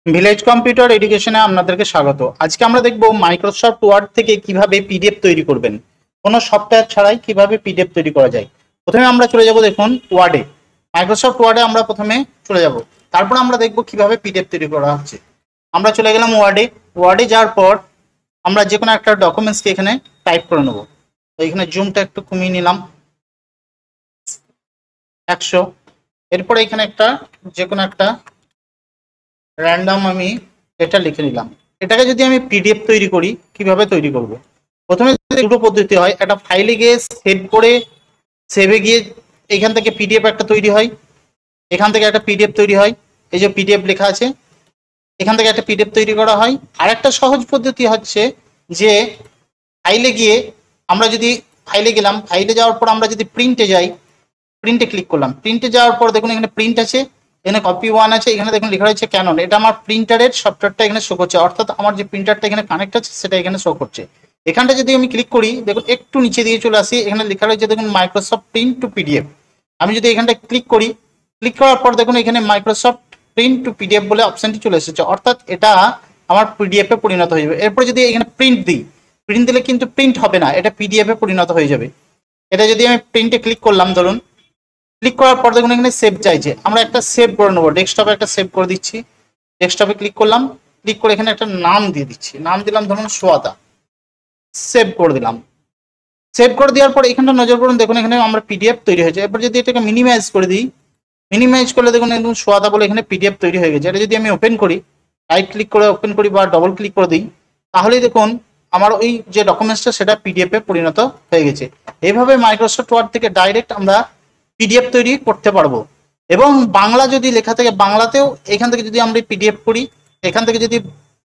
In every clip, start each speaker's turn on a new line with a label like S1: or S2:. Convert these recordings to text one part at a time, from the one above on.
S1: Village computer এডুকেশনে আপনাদেরকে স্বাগত। আজকে আমরা দেখব মাইক্রোসফট ওয়ার্ড থেকে কিভাবে পিডিএফ তৈরি করবেন, কোনো সফটওয়্যার ছাড়াই কিভাবে পিডিএফ তৈরি করা যায়। প্রথমে আমরা চলে যাব, দেখুন ওয়ার্ডে, মাইক্রোসফট ওয়ার্ডে আমরা প্রথমে চলে যাব, তারপর আমরা দেখব কিভাবে পিডিএফ তৈরি করা হচ্ছে। আমরা চলে গেলাম ওয়ার্ডে। ওয়ার্ডে যাওয়ার পর আমরা যে কোনো একটা ডকুমেন্টসকে এখানে টাইপ করে নেব। তো এখানে জুমটা একটু কমিয়ে নিলাম 100। এরপরে এখানে একটা যে কোনো একটা র্যান্ডম আমি এটা লিখে নিলাম। এটাকে যদি আমি পিডিএফ তৈরি করি, কিভাবে তৈরি করব? প্রথমে দুটো পদ্ধতি হয়, একটা ফাইলে গিয়ে সেভ করে, সেভে গিয়ে এখান থেকে পিডিএফ একটা তৈরি হয়, এখান থেকে একটা পিডিএফ তৈরি হয়, এই যে পিডিএফ লেখা আছে, এখান থেকে একটা পিডিএফ তৈরি করা হয়। আর একটা সহজ পদ্ধতি হচ্ছে যে ফাইলে গিয়ে আমরা যদি ফাইলে গেলাম, ফাইলে যাওয়ার পর আমরা যদি প্রিন্টে যাই, প্রিন্টে ক্লিক করলাম, প্রিন্টে যাওয়ার পর দেখুন এখানে প্রিন্ট আছে, এখানে কপি ওয়ান আছে, এখানে দেখুন লেখা রয়েছে ক্যানন। এটা আমার প্রিন্টারের সফটওয়্যারটা এখানে শো করছে, অর্থাৎ আমার যে প্রিন্টারটা এখানে কানেক্ট আছে সেটা এখানে শো করছে। এখানটা যদি আমি ক্লিক করি, দেখুন একটু নিচে দিয়ে চলে আসি, এখানে লেখা রয়েছে দেখুন মাইক্রোসফট প্রিন্ট টু পিডিএফ। আমি যদি এখানটা ক্লিক করি, ক্লিক করার পর দেখুন এখানে মাইক্রোসফট প্রিন্ট টু পিডিএফ বলে অপশনটি চলে এসেছে, অর্থাৎ এটা আমার পিডিএফ এ পরিণত হয়ে যাবে। এরপর যদি এখানে প্রিন্ট দিই, প্রিন্ট দিলে কিন্তু প্রিন্ট হবে না, এটা পিডিএফ এ পরিণত হয়ে যাবে। এটা যদি আমি প্রিন্টে ক্লিক করলাম, ধরুন ক্লিক করার পর দেখুন এখানে সেভ চাইছে, আমরা একটা সেভ করে নেবো, ডেস্কটপে একটা সেভ করে দিচ্ছি। ডেস্কটপে ক্লিক করলাম, ক্লিক করে এখানে একটা নাম দিয়ে দিচ্ছি, নাম দিলাম ধরুন সোয়াদা, সেভ করে দিলাম। সেভ করে দেওয়ার পর এখানটা নজর করুন, দেখুন এখানে আমরা পিডিএফ তৈরি হয়েছে। এরপর যদি এটাকে মিনিমাইজ করে দিই, মিনিমাইজ করলে দেখুন একদম সোয়াদা বলে এখানে পিডিএফ তৈরি হয়ে গেছে। এটা যদি আমি ওপেন করি, রাইট ক্লিক করে ওপেন করি বা ডবল ক্লিক করে দিই, তাহলেই দেখুন আমার ওই যে ডকুমেন্টসটা সেটা পিডিএফ এ পরিণত হয়ে গেছে। এইভাবে মাইক্রোসফট ওয়ার্ড থেকে ডাইরেক্ট আমরা পিডিএফ তৈরি করতে পারবো। এবং বাংলা যদি লেখা থাকে, বাংলাতেও এখান থেকে যদি আমরা পিডিএফ করি, এখান থেকে যদি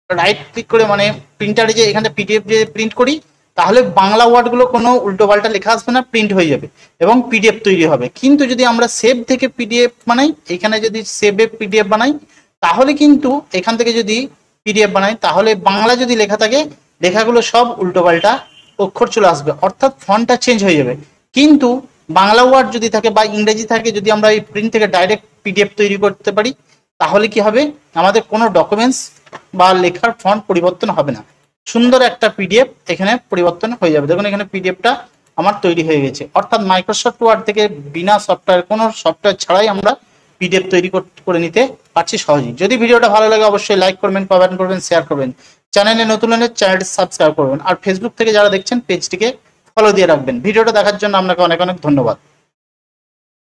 S1: রাইট ক্লিক করে মানে প্রিন্টারে যে এখানে পিডিএফ যে প্রিন্ট করি, তাহলে বাংলা ওয়ার্ডগুলো কোনো উল্টো পাল্টা লেখা আসবে না, প্রিন্ট হয়ে যাবে এবং পিডিএফ তৈরি হবে। কিন্তু যদি আমরা সেভ থেকে পিডিএফ বানাই, এখানে যদি সেভে পিডিএফ বানাই, তাহলে কিন্তু এখান থেকে যদি পিডিএফ বানাই, তাহলে বাংলা যদি লেখা থাকে, লেখাগুলো সব উল্টো পাল্টা অক্ষর চলে আসবে, অর্থাৎ ফন্টটা চেঞ্জ হয়ে যাবে। কিন্তু বাংলা ওয়ার্ড যদি থাকে বা ইংরেজি থাকে, যদি আমরা এই প্রিন্ট থেকে ডাইরেক্ট পিডিএফ তৈরি করতে পারি, তাহলে কি হবে, আমাদের কোনো ডকুমেন্টস বা লেখার ফন্ট পরিবর্তন হবে না, সুন্দর একটা পিডিএফ এখানে পরিবর্তন হয়ে যাবে। দেখুন এখানে পিডিএফটা আমার তৈরি হয়ে গেছে, অর্থাৎ মাইক্রোসফট ওয়ার্ড থেকে বিনা সফটওয়্যার, কোনো সফটওয়্যার ছাড়াই আমরা পিডিএফ তৈরি করে নিতে পারছি সহজেই। যদি ভিডিওটা ভালো লাগে অবশ্যই লাইক করবেন, কমেন্ট করবেন, শেয়ার করবেন। চ্যানেলে নতুন হলে চ্যানেলটি সাবস্ক্রাইব করবেন, আর ফেসবুক থেকে যারা দেখছেন পেজটিকে ফলো দিয়ে রাখবেন। ভিডিওটা দেখার জন্য আপনাকে অনেক অনেক ধন্যবাদ।